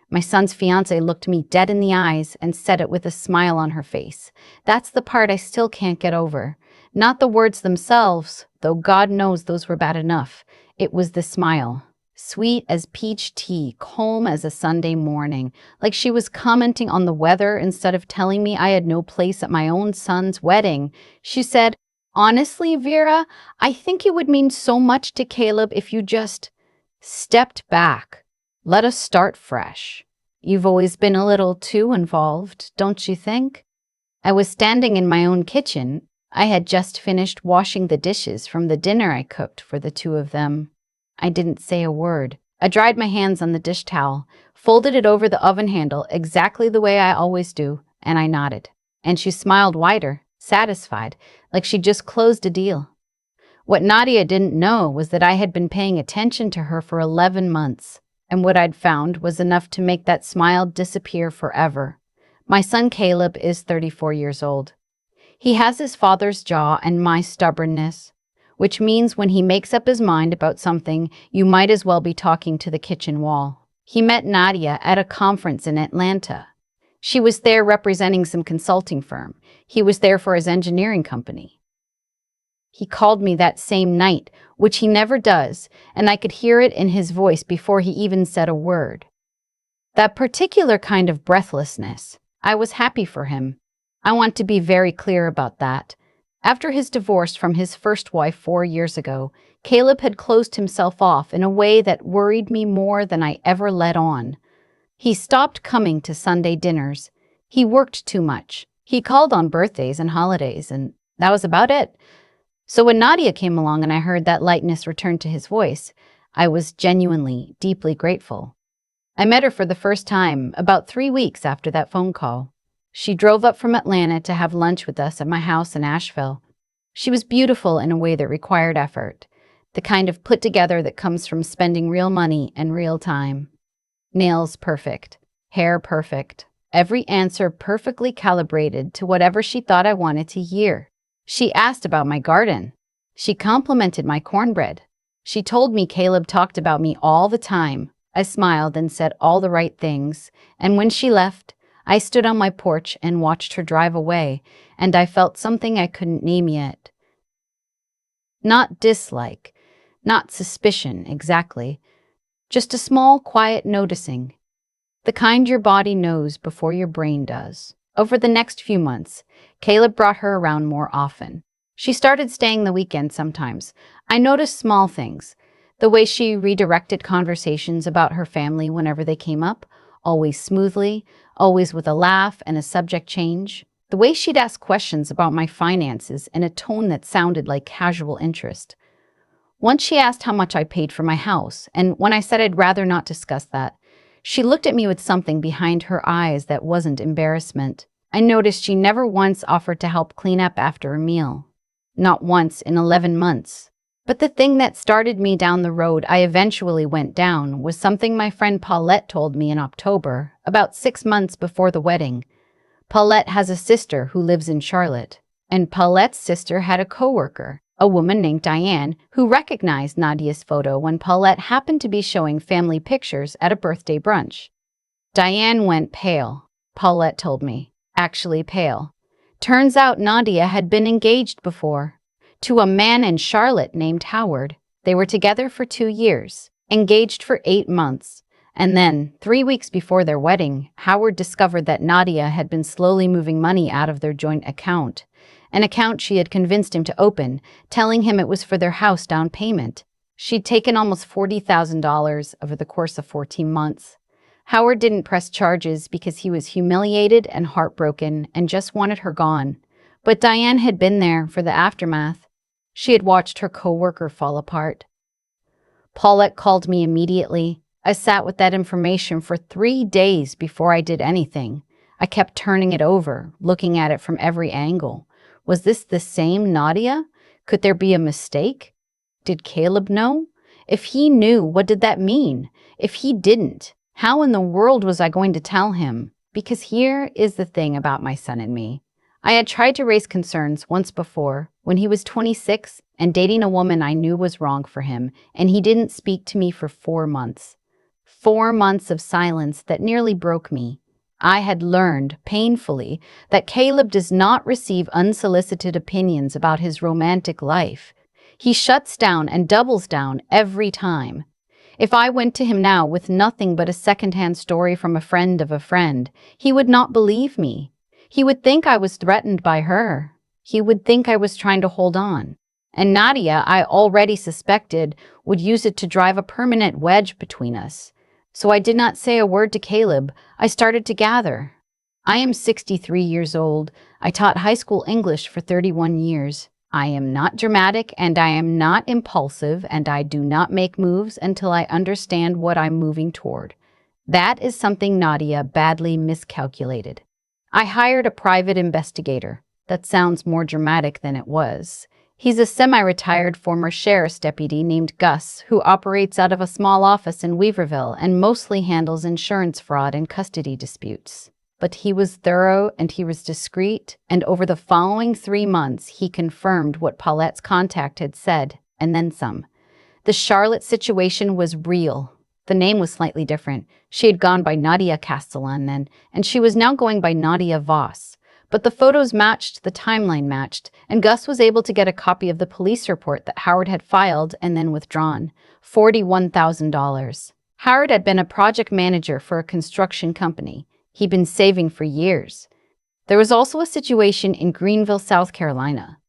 My son's fiancée looked me dead in the eyes and said it with a smile on her face. That's the part I still can't get over. Not the words themselves, though God knows those were bad enough. It was the smile. Sweet as peach tea, calm as a Sunday morning, like she was commenting on the weather instead of telling me I had no place at my own son's wedding. She said, "Honestly, Vera, I think it would mean so much to Caleb if you just stepped back. Let us start fresh. You've always been a little too involved, don't you think?" I was standing in my own kitchen. I had just finished washing the dishes from the dinner I cooked for the two of them. I didn't say a word. I dried my hands on the dish towel, folded it over the oven handle exactly the way I always do, and I nodded. And she smiled wider, satisfied, like she'd just closed a deal. What Nadia didn't know was that I had been paying attention to her for 11 months, and what I'd found was enough to make that smile disappear forever. My son Caleb is 34 years old. He has his father's jaw and my stubbornness, which means when he makes up his mind about something, you might as well be talking to the kitchen wall. He met Nadia at a conference in Atlanta. She was there representing some consulting firm. He was there for his engineering company. He called me that same night, which he never does, and I could hear it in his voice before he even said a word. That particular kind of breathlessness. I was happy for him. I want to be very clear about that. After his divorce from his first wife 4 years ago, Caleb had closed himself off in a way that worried me more than I ever let on. He stopped coming to Sunday dinners. He worked too much. He called on birthdays and holidays, and that was about it. So when Nadia came along and I heard that lightness return to his voice, I was genuinely, deeply grateful. I met her for the first time about 3 weeks after that phone call. She drove up from Atlanta to have lunch with us at my house in Asheville. She was beautiful in a way that required effort, the kind of put together that comes from spending real money and real time. Nails perfect, hair perfect, every answer perfectly calibrated to whatever she thought I wanted to hear. She asked about my garden. She complimented my cornbread. She told me Caleb talked about me all the time. I smiled and said all the right things, and when she left, I stood on my porch and watched her drive away, and I felt something I couldn't name yet. Not dislike, not suspicion exactly, just a small, quiet noticing. The kind your body knows before your brain does. Over the next few months, Caleb brought her around more often. She started staying the weekend sometimes. I noticed small things. The way she redirected conversations about her family whenever they came up, always smoothly, always with a laugh and a subject change. The way she'd ask questions about my finances in a tone that sounded like casual interest. Once she asked how much I paid for my house, and when I said I'd rather not discuss that, she looked at me with something behind her eyes that wasn't embarrassment. I noticed she never once offered to help clean up after a meal. Not once in 11 months. But the thing that started me down the road I eventually went down was something my friend Paulette told me in October, about 6 months before the wedding. Paulette has a sister who lives in Charlotte, and Paulette's sister had a coworker, a woman named Diane, who recognized Nadia's photo when Paulette happened to be showing family pictures at a birthday brunch. Diane went pale, Paulette told me, actually pale. Turns out Nadia had been engaged before. To a man in Charlotte named Howard. They were together for 2 years, engaged for 8 months. And then, 3 weeks before their wedding, Howard discovered that Nadia had been slowly moving money out of their joint account, an account she had convinced him to open, telling him it was for their house down payment. She'd taken almost $40,000 over the course of 14 months. Howard didn't press charges because he was humiliated and heartbroken and just wanted her gone. But Diane had been there for the aftermath. She had watched her coworker fall apart. Paulette called me immediately. I sat with that information for 3 days before I did anything. I kept turning it over, looking at it from every angle. Was this the same Nadia? Could there be a mistake? Did Caleb know? If he knew, what did that mean? If he didn't, how in the world was I going to tell him? Because here is the thing about my son and me. I had tried to raise concerns once before, when he was 26 and dating a woman I knew was wrong for him, and he didn't speak to me for 4 months. 4 months of silence that nearly broke me. I had learned, painfully, that Caleb does not receive unsolicited opinions about his romantic life. He shuts down and doubles down every time. If I went to him now with nothing but a second-hand story from a friend of a friend, he would not believe me. He would think I was threatened by her. He would think I was trying to hold on. And Nadia, I already suspected, would use it to drive a permanent wedge between us. So I did not say a word to Caleb. I started to gather. I am 63 years old. I taught high school English for 31 years. I am not dramatic and I am not impulsive and I do not make moves until I understand what I'm moving toward. That is something Nadia badly miscalculated. I hired a private investigator. That sounds more dramatic than it was. He's a semi-retired former sheriff's deputy named Gus, who operates out of a small office in Weaverville and mostly handles insurance fraud and custody disputes. But he was thorough and he was discreet, and over the following 3 months he confirmed what Paulette's contact had said, and then some. The Charlotte situation was real. The name was slightly different. She had gone by Nadia Castellan then, and she was now going by Nadia Voss. But the photos matched, the timeline matched, and Gus was able to get a copy of the police report that Howard had filed and then withdrawn. $41,000. Howard had been a project manager for a construction company. He'd been saving for years. There was also a situation in Greenville, South Carolina.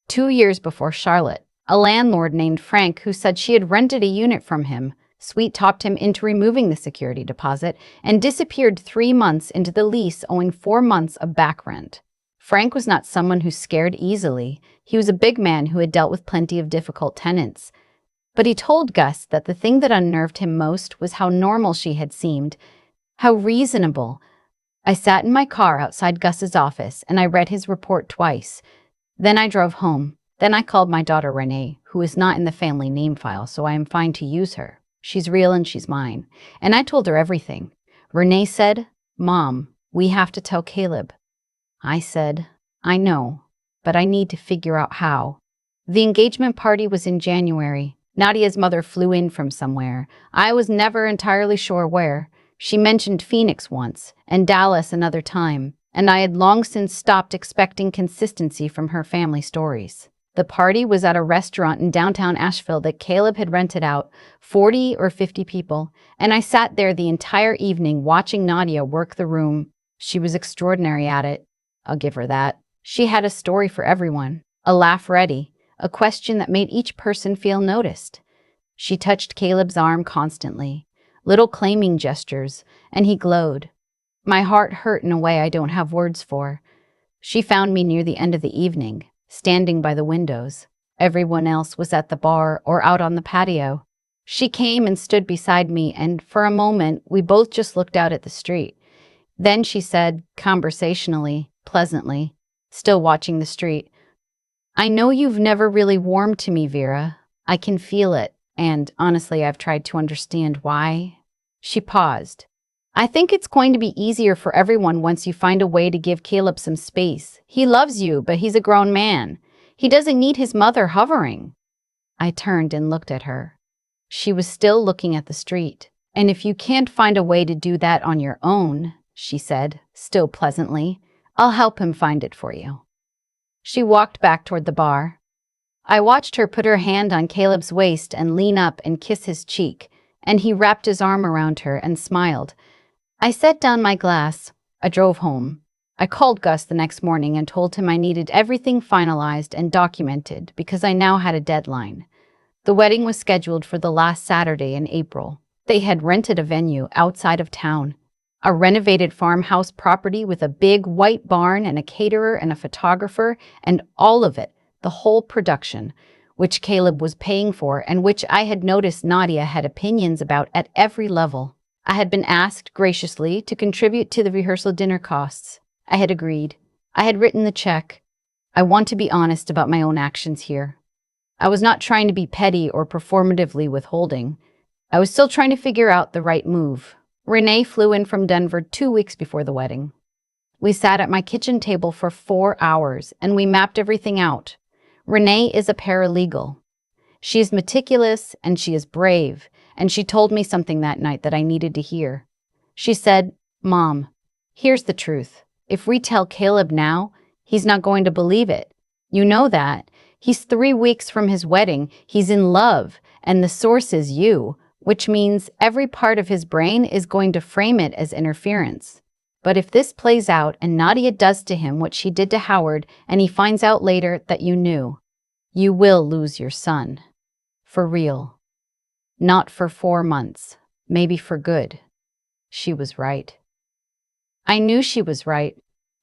2 years before Charlotte, a landlord named Frank who said she had rented a unit from him, sweet-talked him into removing the security deposit and disappeared 3 months into the lease, owing 4 months of back rent. Frank was not someone who scared easily. He was a big man who had dealt with plenty of difficult tenants. But he told Gus that the thing that unnerved him most was how normal she had seemed, how reasonable. I sat in my car outside Gus's office and I read his report twice. Then I drove home. Then I called my daughter Renee, who is not in the family name file, so I am fine to use her. She's real and she's mine. And I told her everything. Renee said, "Mom, we have to tell Caleb." I said, "I know, but I need to figure out how." The engagement party was in January. Nadia's mother flew in from somewhere. I was never entirely sure where. She mentioned Phoenix once, and Dallas another time, and I had long since stopped expecting consistency from her family stories. The party was at a restaurant in downtown Asheville that Caleb had rented out, 40 or 50 people, and I sat there the entire evening watching Nadia work the room. She was extraordinary at it. I'll give her that. She had a story for everyone, a laugh ready, a question that made each person feel noticed. She touched Caleb's arm constantly, little claiming gestures, and he glowed. My heart hurt in a way I don't have words for. She found me near the end of the evening, standing by the windows. Everyone else was at the bar or out on the patio. She came and stood beside me, and for a moment, we both just looked out at the street. Then she said, conversationally, pleasantly, still watching the street, "I know you've never really warmed to me, Vera. I can feel it, and honestly, I've tried to understand why." She paused. "I think it's going to be easier for everyone once you find a way to give Caleb some space. He loves you, but he's a grown man. He doesn't need his mother hovering." I turned and looked at her. She was still looking at the street. "And if you can't find a way to do that on your own," she said, still pleasantly, "I'll help him find it for you." She walked back toward the bar. I watched her put her hand on Caleb's waist and lean up and kiss his cheek, and he wrapped his arm around her and smiled. I set down my glass. I drove home. I called Gus the next morning and told him I needed everything finalized and documented because I now had a deadline. The wedding was scheduled for the last Saturday in April. They had rented a venue outside of town, a renovated farmhouse property with a big white barn and a caterer and a photographer, and all of it, the whole production, which Caleb was paying for and which I had noticed Nadia had opinions about at every level. I had been asked graciously to contribute to the rehearsal dinner costs. I had agreed. I had written the check. I want to be honest about my own actions here. I was not trying to be petty or performatively withholding. I was still trying to figure out the right move. Renee flew in from Denver 2 weeks before the wedding. We sat at my kitchen table for 4 hours and we mapped everything out. Renee is a paralegal. She is meticulous and she is brave, and she told me something that night that I needed to hear. She said, "Mom, here's the truth. If we tell Caleb now, he's not going to believe it. You know that. He's 3 weeks from his wedding, he's in love, and the source is you, which means every part of his brain is going to frame it as interference. But if this plays out and Nadia does to him what she did to Howard and he finds out later that you knew, you will lose your son. For real. Not for 4 months. Maybe for good." She was right. I knew she was right.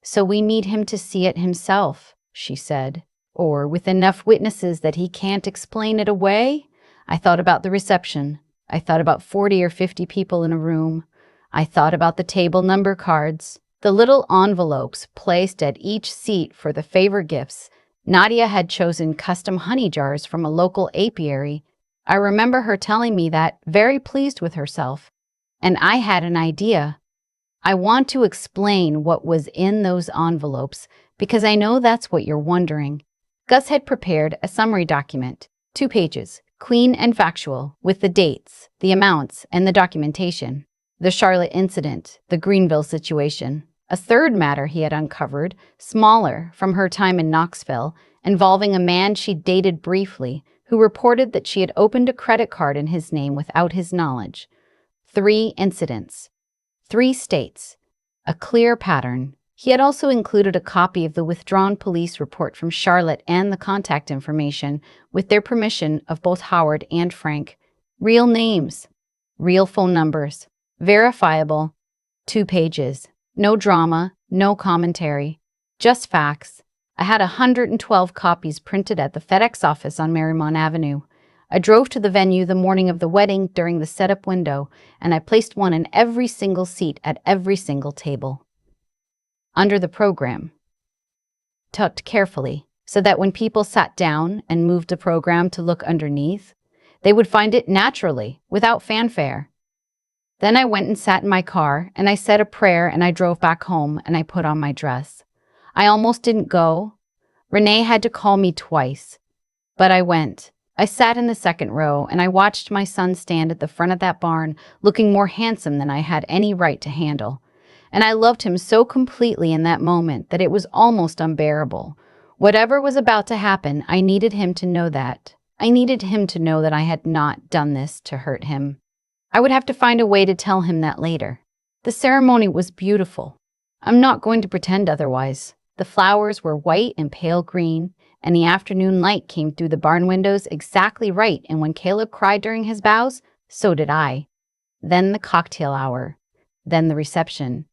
"So we need him to see it himself," she said. "Or with enough witnesses that he can't explain it away?" I thought about the reception. I thought about 40 or 50 people in a room. I thought about the table number cards, the little envelopes placed at each seat for the favor gifts. Nadia had chosen custom honey jars from a local apiary. I remember her telling me that, very pleased with herself. And I had an idea. I want to explain what was in those envelopes because I know that's what you're wondering. Gus had prepared a summary document, 2 pages, clean and factual, with the dates, the amounts, and the documentation. The Charlotte incident, the Greenville situation. A third matter he had uncovered, smaller, from her time in Knoxville, involving a man she'd dated briefly, who reported that she had opened a credit card in his name without his knowledge. 3 incidents. 3 states. A clear pattern. He had also included a copy of the withdrawn police report from Charlotte and the contact information, with their permission of both Howard and Frank. Real names. Real phone numbers. Verifiable. 2 pages. No drama, no commentary. Just facts. I had 112 copies printed at the FedEx office on Marymount Avenue. I drove to the venue the morning of the wedding during the setup window, and I placed one in every single seat at every single table. Under the program. Tucked carefully, so that when people sat down and moved the program to look underneath, they would find it naturally, without fanfare. Then I went and sat in my car, and I said a prayer, and I drove back home, and I put on my dress. I almost didn't go. Renee had to call me twice. But I went. I sat in the second row, and I watched my son stand at the front of that barn, looking more handsome than I had any right to handle. And I loved him so completely in that moment that it was almost unbearable. Whatever was about to happen, I needed him to know that. I needed him to know that I had not done this to hurt him. I would have to find a way to tell him that later. The ceremony was beautiful. I'm not going to pretend otherwise. The flowers were white and pale green, and the afternoon light came through the barn windows exactly right, and when Caleb cried during his vows, so did I. Then the cocktail hour. Then the reception.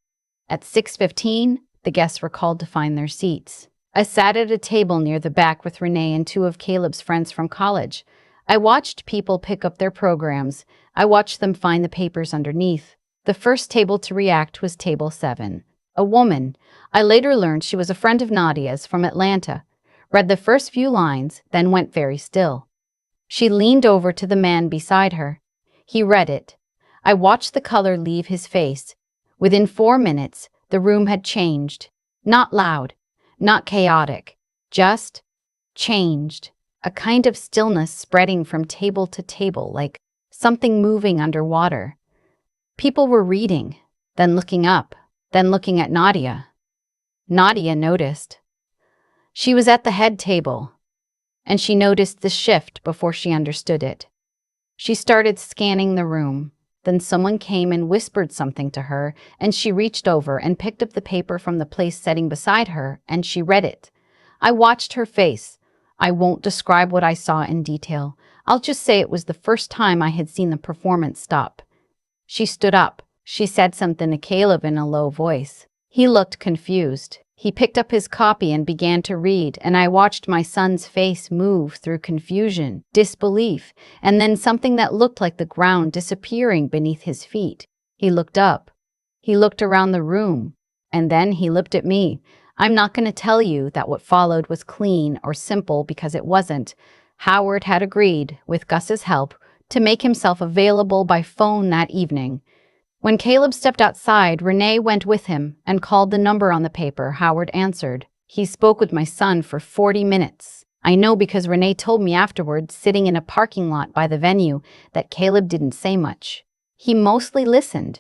At 6:15, the guests were called to find their seats. I sat at a table near the back with Renee and 2 of Caleb's friends from college. I watched people pick up their programs. I watched them find the papers underneath. The first table to react was table 7. A woman. I later learned she was a friend of Nadia's from Atlanta. Read the first few lines, then went very still. She leaned over to the man beside her. He read it. I watched the color leave his face. Within 4 minutes, the room had changed. Not loud, not chaotic, just changed. A kind of stillness spreading from table to table, like something moving underwater. People were reading, then looking up, then looking at Nadia. Nadia noticed. She was at the head table, and she noticed the shift before she understood it. She started scanning the room. Then someone came and whispered something to her, and she reached over and picked up the paper from the place setting beside her, and she read it. I watched her face. I won't describe what I saw in detail. I'll just say it was the first time I had seen the performance stop. She stood up. She said something to Caleb in a low voice. He looked confused. He picked up his copy and began to read, and I watched my son's face move through confusion, disbelief, and then something that looked like the ground disappearing beneath his feet. He looked up. He looked around the room, and then he looked at me. I'm not going to tell you that what followed was clean or simple because it wasn't. Howard had agreed, with Gus's help, to make himself available by phone that evening. When Caleb stepped outside, Renee went with him and called the number on the paper. Howard answered. He spoke with my son for 40 minutes. I know because Renee told me afterward, sitting in a parking lot by the venue, that Caleb didn't say much. He mostly listened,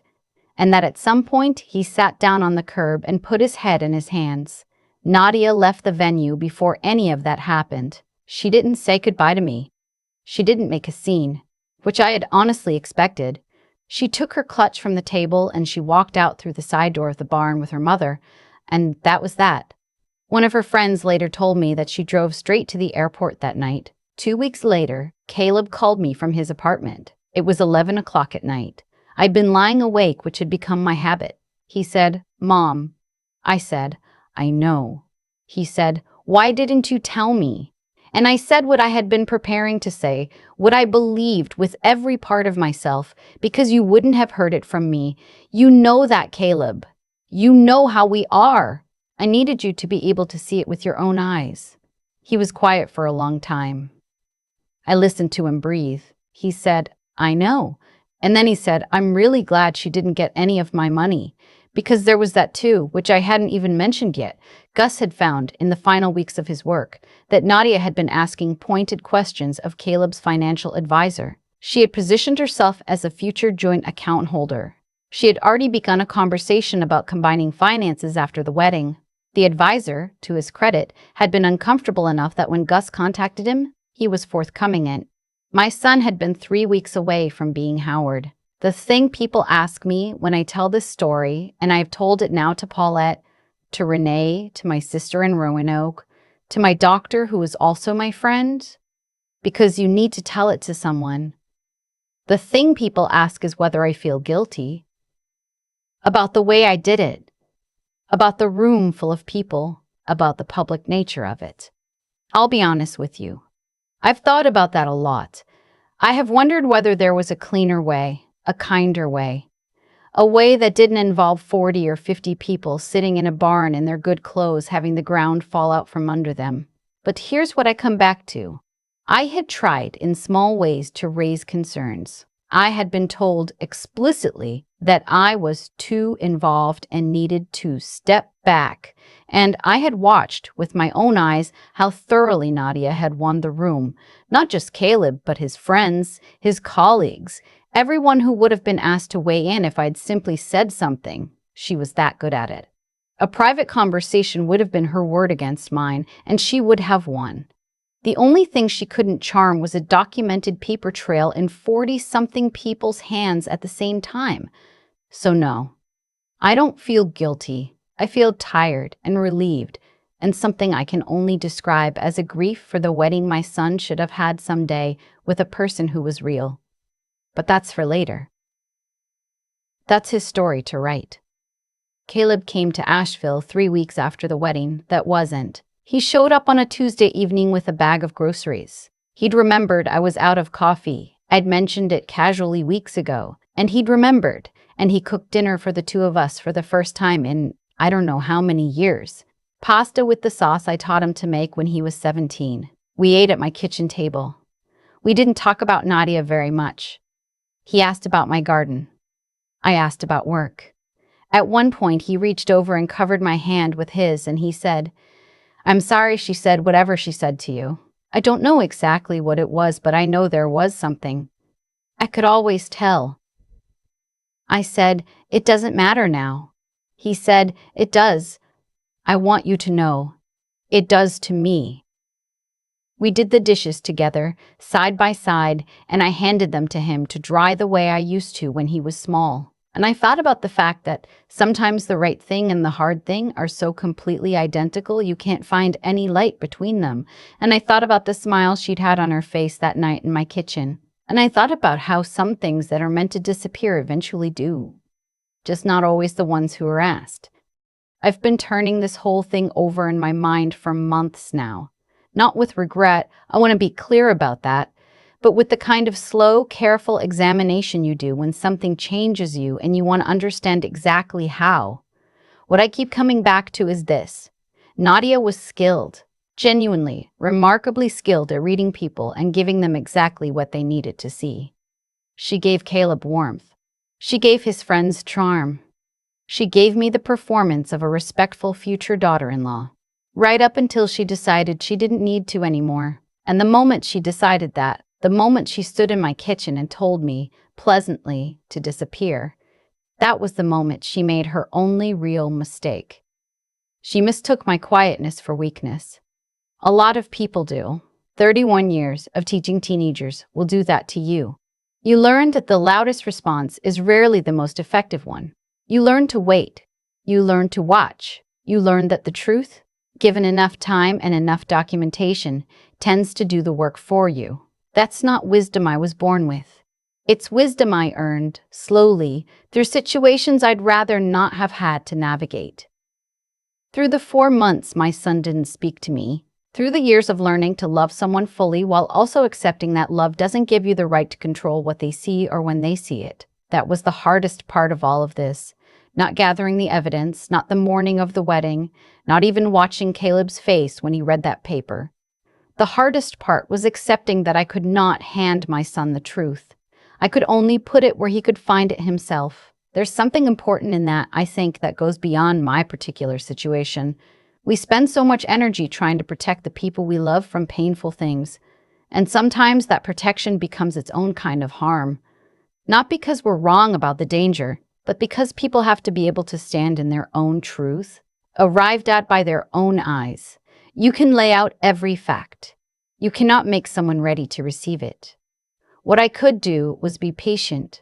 and that at some point he sat down on the curb and put his head in his hands. Nadia left the venue before any of that happened. She didn't say goodbye to me. She didn't make a scene, which I had honestly expected. She took her clutch from the table and she walked out through the side door of the barn with her mother, and that was that. One of her friends later told me that she drove straight to the airport that night. 2 weeks later, Caleb called me from his apartment. It was 11 o'clock at night. I'd been lying awake, which had become my habit. He said, "Mom." I said, "I know." He said, "Why didn't you tell me?" And I said what I had been preparing to say, what I believed with every part of myself, because you wouldn't have heard it from me. You know that, Caleb. You know how we are. I needed you to be able to see it with your own eyes. He was quiet for a long time. I listened to him breathe. He said, "I know." And then he said, "I'm really glad she didn't get any of my money." Because there was that too, which I hadn't even mentioned yet. Gus had found, in the final weeks of his work, that Nadia had been asking pointed questions of Caleb's financial advisor. She had positioned herself as a future joint account holder. She had already begun a conversation about combining finances after the wedding. The advisor, to his credit, had been uncomfortable enough that when Gus contacted him, he was forthcoming in. My son had been 3 weeks away from being Howard. The thing people ask me when I tell this story, and I've told it now to Paulette, to Renee, to my sister in Roanoke, to my doctor who is also my friend, because you need to tell it to someone. The thing people ask is whether I feel guilty. About the way I did it. About the room full of people. About the public nature of it. I'll be honest with you. I've thought about that a lot. I have wondered whether there was a cleaner way. A kinder way. A way that didn't involve 40 or 50 people sitting in a barn in their good clothes having the ground fall out from under them. But here's what I come back to. I had tried in small ways to raise concerns. I had been told explicitly that I was too involved and needed to step back. And I had watched with my own eyes how thoroughly Nadia had won the room. Not just Caleb, but his friends, his colleagues, everyone who would have been asked to weigh in if I'd simply said something. She was that good at it. A private conversation would have been her word against mine, and she would have won. The only thing she couldn't charm was a documented paper trail in 40-something people's hands at the same time. So no, I don't feel guilty. I feel tired and relieved, and something I can only describe as a grief for the wedding my son should have had someday with a person who was real. But that's for later. That's his story to write. Caleb came to Asheville 3 weeks after the wedding. That wasn't. He showed up on a Tuesday evening with a bag of groceries. He'd remembered I was out of coffee. I'd mentioned it casually weeks ago, and he'd remembered, and he cooked dinner for the two of us for the first time in I don't know how many years. Pasta with the sauce I taught him to make when he was 17. We ate at my kitchen table. We didn't talk about Nadia very much. He asked about my garden. I asked about work. At one point, he reached over and covered my hand with his, and he said, "I'm sorry she said whatever she said to you. I don't know exactly what it was, but I know there was something. I could always tell." I said, "It doesn't matter now." He said, "It does. I want you to know. It does to me." We did the dishes together, side by side, and I handed them to him to dry the way I used to when he was small. And I thought about the fact that sometimes the right thing and the hard thing are so completely identical you can't find any light between them. And I thought about the smile she'd had on her face that night in my kitchen. And I thought about how some things that are meant to disappear eventually do. Just not always the ones who are asked. I've been turning this whole thing over in my mind for months now. Not with regret, I want to be clear about that, but with the kind of slow, careful examination you do when something changes you and you want to understand exactly how. What I keep coming back to is this. Nadia was skilled, genuinely, remarkably skilled at reading people and giving them exactly what they needed to see. She gave Caleb warmth. She gave his friends charm. She gave me the performance of a respectful future daughter-in-law. right up until she decided she didn't need to anymore. And the moment she decided that, the moment she stood in my kitchen and told me, pleasantly, to disappear, that was the moment she made her only real mistake. She mistook my quietness for weakness. A lot of people do. 31 years of teaching teenagers will do that to you. You learn that the loudest response is rarely the most effective one. You learn to wait. You learn to watch. You learn that the truth, given enough time and enough documentation, tends to do the work for you. That's not wisdom I was born with. It's wisdom I earned, slowly, through situations I'd rather not have had to navigate. Through the 4 months my son didn't speak to me, through the years of learning to love someone fully while also accepting that love doesn't give you the right to control what they see or when they see it. That was the hardest part of all of this. Not gathering the evidence, not the morning of the wedding, not even watching Caleb's face when he read that paper. The hardest part was accepting that I could not hand my son the truth. I could only put it where he could find it himself. There's something important in that, I think, that goes beyond my particular situation. We spend so much energy trying to protect the people we love from painful things, and sometimes that protection becomes its own kind of harm. Not because we're wrong about the danger, but because people have to be able to stand in their own truth, arrived at by their own eyes. You can lay out every fact. You cannot make someone ready to receive it. What I could do was be patient.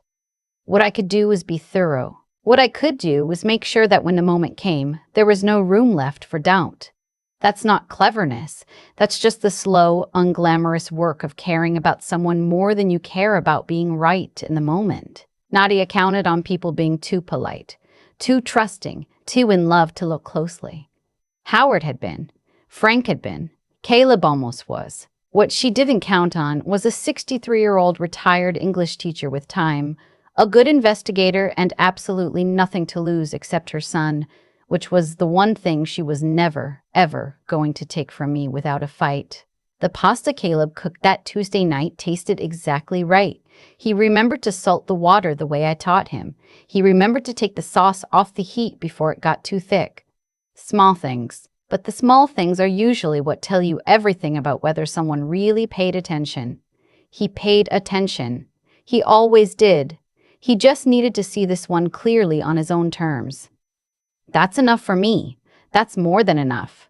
What I could do was be thorough. What I could do was make sure that when the moment came, there was no room left for doubt. That's not cleverness. That's just the slow, unglamorous work of caring about someone more than you care about being right in the moment. Nadia counted on people being too polite, too trusting, too in love to look closely. Howard had been. Frank had been. Caleb almost was. What she didn't count on was a 63-year-old retired English teacher with time, a good investigator, and absolutely nothing to lose except her son, which was the one thing she was never, ever going to take from me without a fight. The pasta Caleb cooked that Tuesday night tasted exactly right. He remembered to salt the water the way I taught him. He remembered to take the sauce off the heat before it got too thick. Small things. But the small things are usually what tell you everything about whether someone really paid attention. He paid attention. He always did. He just needed to see this one clearly on his own terms. That's enough for me. That's more than enough.